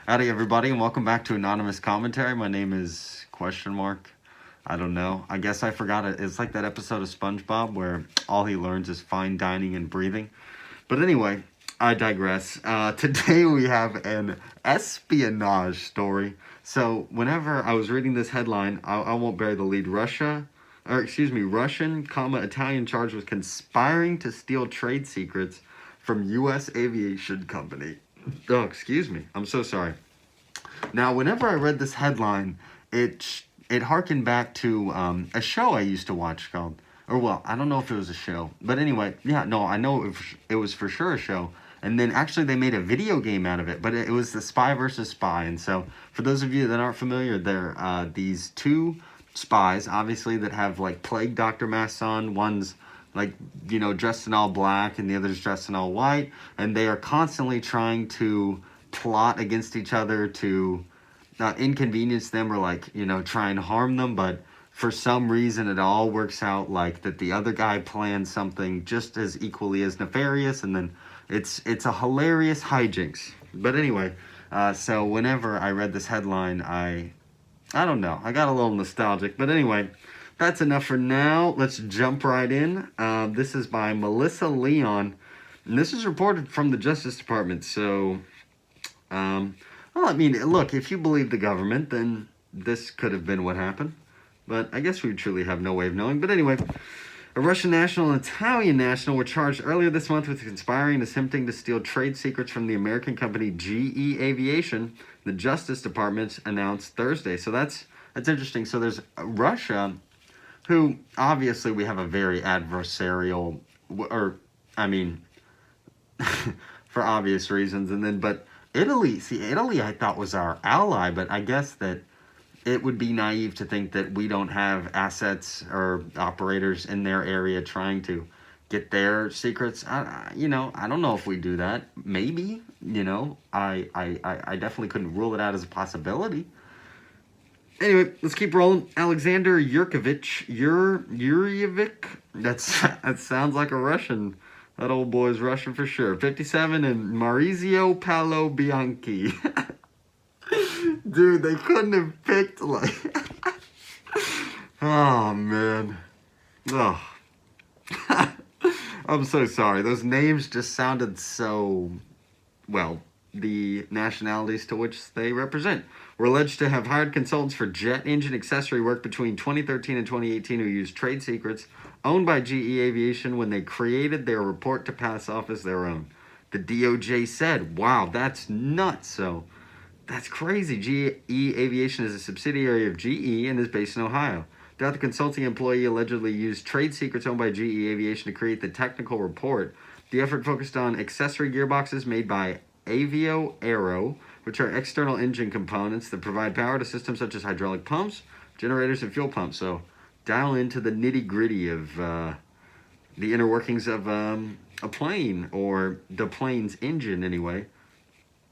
Howdy, everybody, and welcome back to Anonymous Commentary. My name is question mark. I don't know. I guess I forgot it. It's like that episode of SpongeBob where all he learns is fine dining and breathing. But anyway, I digress. Today we have an espionage story. So whenever I was reading this headline, I won't bury the lead. Russian, Italian charged with conspiring to steal trade secrets from U.S. Aviation company. Oh, excuse me. I'm so sorry. Now, whenever I read this headline, it harkened back to a show I used to watch called, or well, I don't know if it was a show, but anyway, yeah, no, I know it was for sure a show. And then actually they made a video game out of it, but it was the Spy versus Spy. And so, for those of you that aren't familiar, they're these two spies, obviously, that have like plague doctor masks on. One's like, dressed in all black, and the other's dressed in all white, and they are constantly trying to plot against each other to inconvenience them or try and harm them. But for some reason it all works out like that the other guy plans something just as equally as nefarious, and then it's a hilarious hijinks. But anyway, so whenever I read this headline, I don't know, I got a little nostalgic. But anyway, that's enough for now. Let's jump right in. This is by Melissa Leon, and this is reported from the Justice Department. So, well, I mean, look, if you believe the government, then this could have been what happened. But I guess we truly have no way of knowing. But anyway, a Russian national and Italian national were charged earlier this month with conspiring and attempting to steal trade secrets from the American company GE Aviation, the Justice Department announced Thursday. So that's interesting. So there's Russia, who obviously we have a very adversarial, for obvious reasons. And then, but Italy I thought was our ally, but I guess that it would be naive to think that we don't have assets or operators in their area trying to get their secrets. I don't know if we do that. Maybe, I definitely couldn't rule it out as a possibility. Anyway, let's keep rolling. Alexander Yurkevich, that sounds like a Russian. That old boy's Russian for sure. 57, and Maurizio Paolo Bianchi. Dude, they couldn't have picked oh man. Oh. I'm so sorry. Those names just sounded so, well, the nationalities to which they represent were alleged to have hired consultants for jet engine accessory work between 2013 and 2018 who used trade secrets owned by GE Aviation when they created their report to pass off as their own. The DOJ said, wow, that's nuts. So that's crazy. GE Aviation is a subsidiary of GE and is based in Ohio. The consulting employee allegedly used trade secrets owned by GE Aviation to create the technical report. The effort focused on accessory gearboxes made by Avio Aero, which are external engine components that provide power to systems such as hydraulic pumps, generators, and fuel pumps. So dial into the nitty-gritty of the inner workings of a plane, or the plane's engine anyway.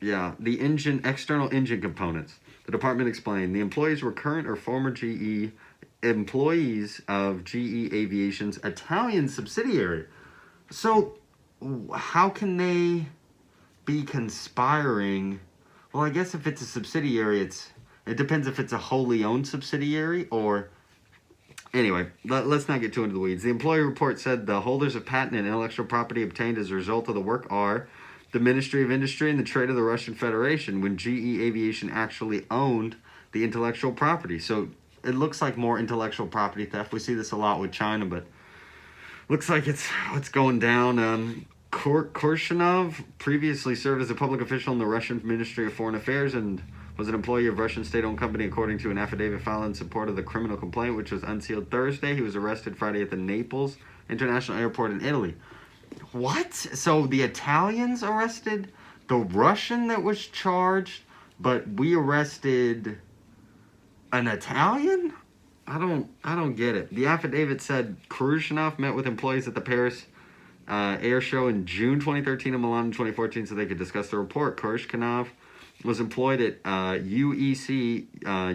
Yeah, the external engine components. The department explained the employees were current or former GE employees of GE Aviation's Italian subsidiary. So how can they be conspiring? Well, I guess if it's a subsidiary, it depends if it's a wholly owned subsidiary or... Anyway, let's not get too into the weeds. The employee report said the holders of patent and intellectual property obtained as a result of the work are the Ministry of Industry and the Trade of the Russian Federation, when GE Aviation actually owned the intellectual property. So it looks like more intellectual property theft. We see this a lot with China, but looks like it's going down. Korshinov previously served as a public official in the Russian Ministry of Foreign Affairs and was an employee of Russian state-owned company, according to an affidavit filed in support of the criminal complaint, which was unsealed Thursday. He was arrested Friday at the Naples International Airport in Italy. What? So the Italians arrested the Russian that was charged, but we arrested an Italian? I don't get it. The affidavit said Khrushchev met with employees at the Paris air show in June 2013 and Milan in 2014 so they could discuss the report. Khrushchev was employed at UEC,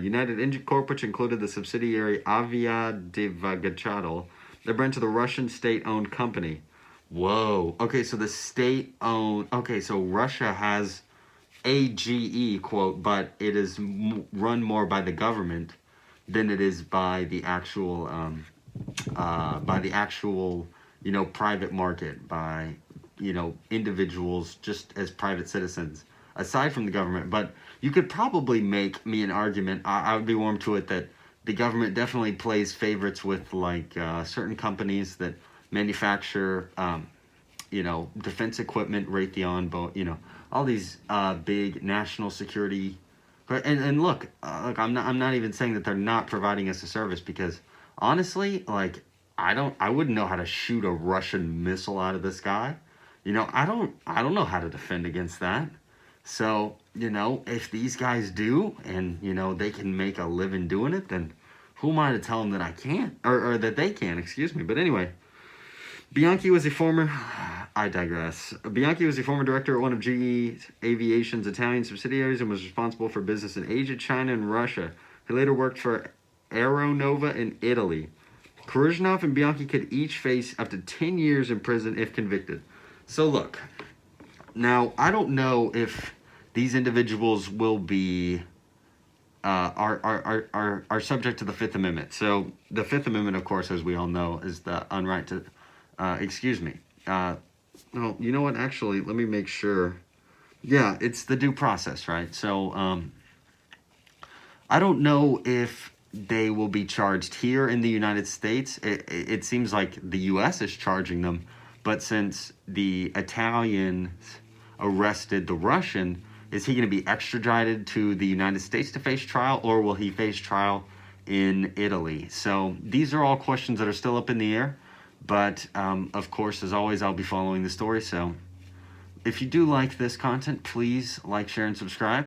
United Engine Corp, which included the subsidiary Aviation, the branch of the Russian state-owned company. Whoa. Okay, so the state-owned... Okay, so Russia has AGE, quote, but it is run more by the government than it is by the actual, private market, by, individuals just as private citizens, aside from the government. But you could probably make me an argument. I would be warm to it that the government definitely plays favorites with like certain companies that manufacture, defense equipment, Raytheon, all these big national security. And look, I'm not even saying that they're not providing us a service, because honestly, like, I wouldn't know how to shoot a Russian missile out of the sky. I don't know how to defend against that. So, if these guys do, and they can make a living doing it, then who am I to tell them that I can't, or that they can? Excuse me. But anyway, Bianchi was a former. I digress. Bianchi was a former director at one of GE Aviation's Italian subsidiaries and was responsible for business in Asia, China, and Russia. He later worked for Aeronova in Italy. Khrushchev and Bianchi could each face up to 10 years in prison if convicted. So look, now I don't know if these individuals will be are subject to the Fifth Amendment. So the Fifth Amendment, of course, as we all know, is the unright to. Excuse me. No, you know what? Actually, let me make sure. Yeah, it's the due process, right? So I don't know if they will be charged here in the United States. It seems like the U.S. is charging them, but since the Italians arrested the Russian, is he going to be extradited to the United States to face trial, or will he face trial in Italy? So these are all questions that are still up in the air. But, of course, as always, I'll be following the story. So if you do like this content, please like, share, and subscribe.